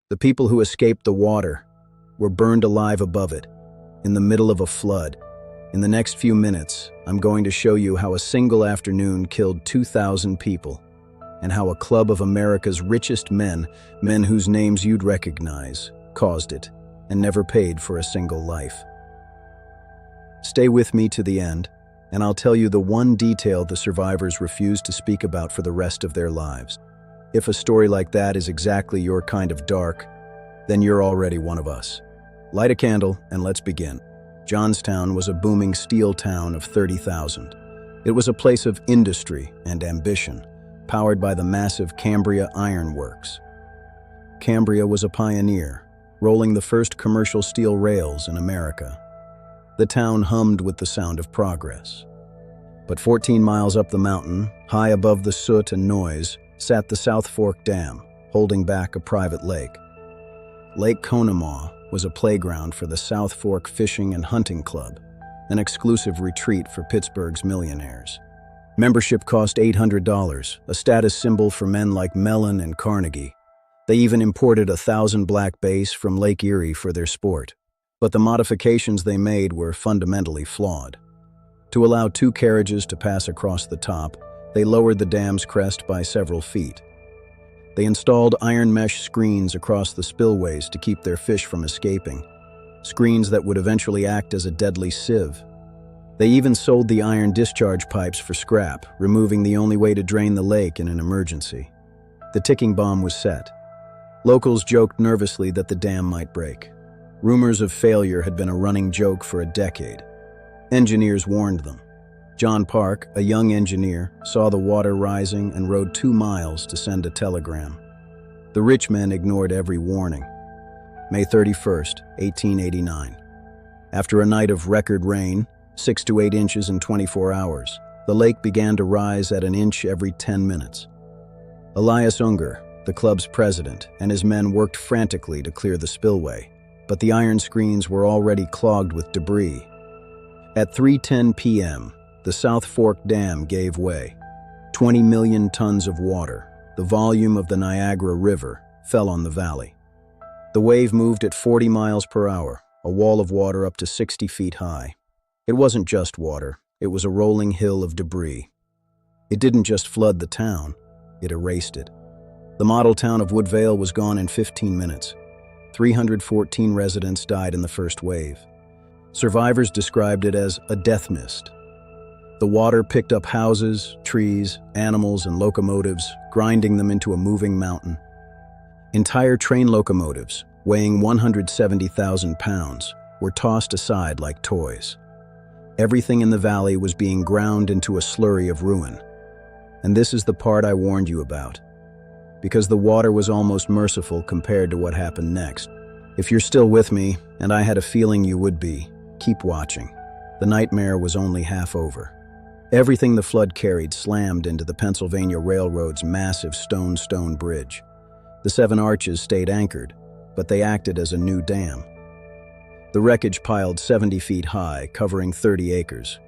The people who escaped the water were burned alive above it, in the middle of a flood. In the next few minutes, I'm going to show you how a single afternoon killed 2,000 people, and how a club of America's richest men whose names you'd recognize, caused it, and never paid for a single life. Stay with me to the end, and I'll tell you the one detail the survivors refused to speak about for the rest of their lives. If a story like that is exactly your kind of dark, then you're already one of us. Light a candle and let's begin. Johnstown was a booming steel town of 30,000. It was a place of industry and ambition, powered by the massive Cambria Iron Works. Cambria was a pioneer, rolling the first commercial steel rails in America. The town hummed with the sound of progress. But 14 miles up the mountain, high above the soot and noise, sat the South Fork Dam, holding back a private lake. Lake Conemaugh was a playground for the South Fork Fishing and Hunting Club, an exclusive retreat for Pittsburgh's millionaires. Membership cost $800, a status symbol for men like Mellon and Carnegie. They even imported 1,000 black bass from Lake Erie for their sport. But the modifications they made were fundamentally flawed. To allow 2 carriages to pass across the top, they lowered the dam's crest by several feet. They installed iron mesh screens across the spillways to keep their fish from escaping, screens that would eventually act as a deadly sieve. They even sold the iron discharge pipes for scrap, removing the only way to drain the lake in an emergency. The ticking bomb was set. Locals joked nervously that the dam might break. Rumors of failure had been a running joke for a decade. Engineers warned them. John Park, a young engineer, saw the water rising and rode 2 miles to send a telegram. The rich men ignored every warning. May 31st, 1889. After a night of record rain, 6 to 8 inches in 24 hours, the lake began to rise at an inch every 10 minutes. Elias Unger, the club's president, and his men worked frantically to clear the spillway, but the iron screens were already clogged with debris. At 3:10 p.m., the South Fork Dam gave way. 20 million tons of water, the volume of the Niagara River, fell on the valley. The wave moved at 40 miles per hour, a wall of water up to 60 feet high. It wasn't just water, it was a rolling hill of debris. It didn't just flood the town, it erased it. The model town of Woodvale was gone in 15 minutes. 314 residents died in the first wave. Survivors described it as a death mist. The water picked up houses, trees, animals, and locomotives, grinding them into a moving mountain. Entire train locomotives, weighing 170,000 pounds, were tossed aside like toys. Everything in the valley was being ground into a slurry of ruin. And this is the part I warned you about, because the water was almost merciful compared to what happened next. If you're still with me, and I had a feeling you would be, keep watching. The nightmare was only half over. Everything the flood carried slammed into the Pennsylvania Railroad's massive stone bridge. The 7 arches stayed anchored, but they acted as a new dam. The wreckage piled 70 feet high, covering 30 acres.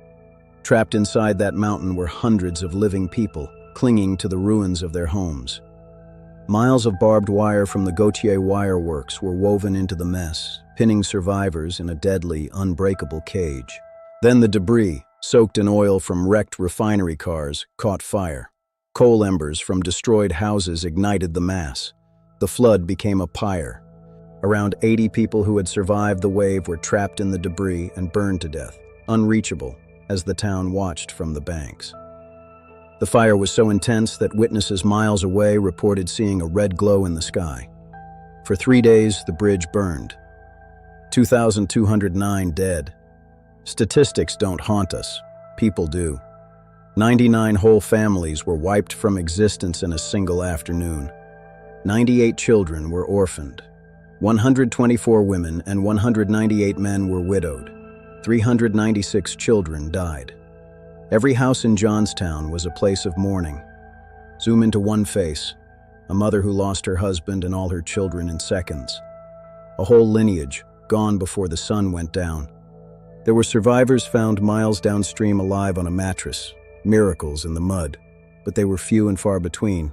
Trapped inside that mountain were hundreds of living people, clinging to the ruins of their homes. Miles of barbed wire from the Gautier Wire Works were woven into the mess, pinning survivors in a deadly, unbreakable cage. Then the debris, soaked in oil from wrecked refinery cars, caught fire. Coal embers from destroyed houses ignited the mass. The flood became a pyre. Around 80 people who had survived the wave were trapped in the debris and burned to death, unreachable, as the town watched from the banks. The fire was so intense that witnesses miles away reported seeing a red glow in the sky. For 3 days, the bridge burned. 2,209 dead. Statistics don't haunt us. People do. 99 whole families were wiped from existence in a single afternoon. 98 children were orphaned. 124 women and 198 men were widowed. 396 children died. Every house in Johnstown was a place of mourning. Zoom into one face, a mother who lost her husband and all her children in seconds. A whole lineage, gone before the sun went down. There were survivors found miles downstream alive on a mattress, miracles in the mud, but they were few and far between.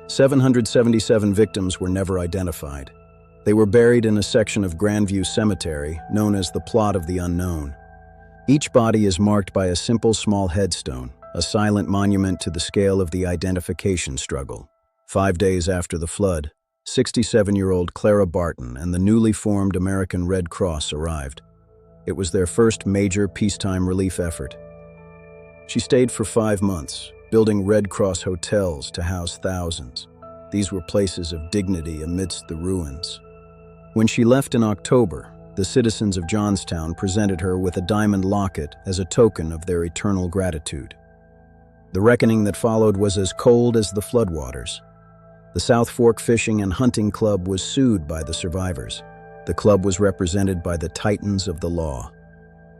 777 victims were never identified. They were buried in a section of Grandview Cemetery known as the Plot of the Unknown. Each body is marked by a simple small headstone, a silent monument to the scale of the identification struggle. 5 days after the flood, 67-year-old Clara Barton and the newly formed American Red Cross arrived. It was their first major peacetime relief effort. She stayed for 5 months, building Red Cross hotels to house thousands. These were places of dignity amidst the ruins. When she left in October, the citizens of Johnstown presented her with a diamond locket as a token of their eternal gratitude. The reckoning that followed was as cold as the floodwaters. The South Fork Fishing and Hunting Club was sued by the survivors. The club was represented by the titans of the law.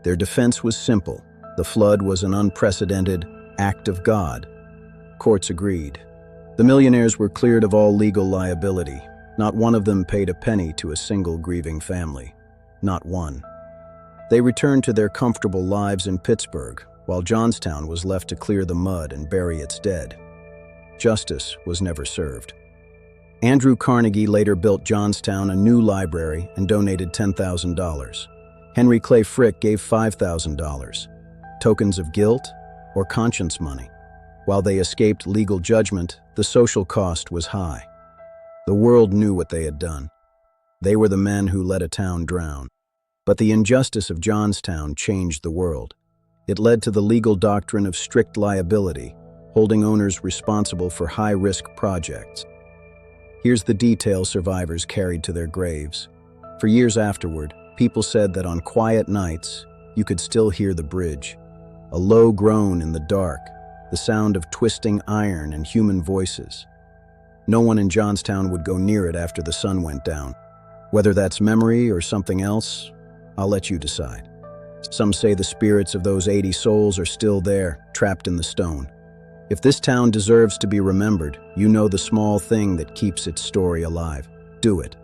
Their defense was simple. The flood was an unprecedented act of God. Courts agreed. The millionaires were cleared of all legal liability. Not one of them paid a penny to a single grieving family. Not one. They returned to their comfortable lives in Pittsburgh, while Johnstown was left to clear the mud and bury its dead. Justice was never served. Andrew Carnegie later built Johnstown a new library and donated $10,000. Henry Clay Frick gave $5,000. Tokens of guilt or conscience money. While they escaped legal judgment, the social cost was high. The world knew what they had done. They were the men who let a town drown. But the injustice of Johnstown changed the world. It led to the legal doctrine of strict liability, holding owners responsible for high-risk projects. Here's the detail survivors carried to their graves. For years afterward, people said that on quiet nights, you could still hear the bridge. A low groan in the dark, the sound of twisting iron and human voices. No one in Johnstown would go near it after the sun went down. Whether that's memory or something else, I'll let you decide. Some say the spirits of those 80 souls are still there, trapped in the stone. If this town deserves to be remembered, you know the small thing that keeps its story alive. Do it.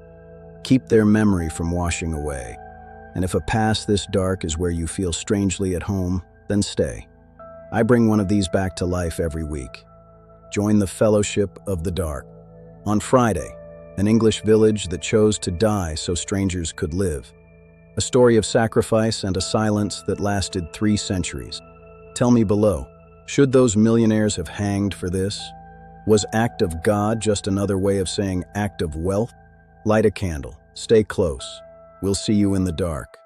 Keep their memory from washing away. And if a past this dark is where you feel strangely at home, then stay. I bring one of these back to life every week. Join the Fellowship of the Dark. On Friday, an English village that chose to die so strangers could live. A story of sacrifice and a silence that lasted 3 centuries. Tell me below, should those millionaires have hanged for this? Was act of God just another way of saying act of wealth? Light a candle. Stay close. We'll see you in the dark.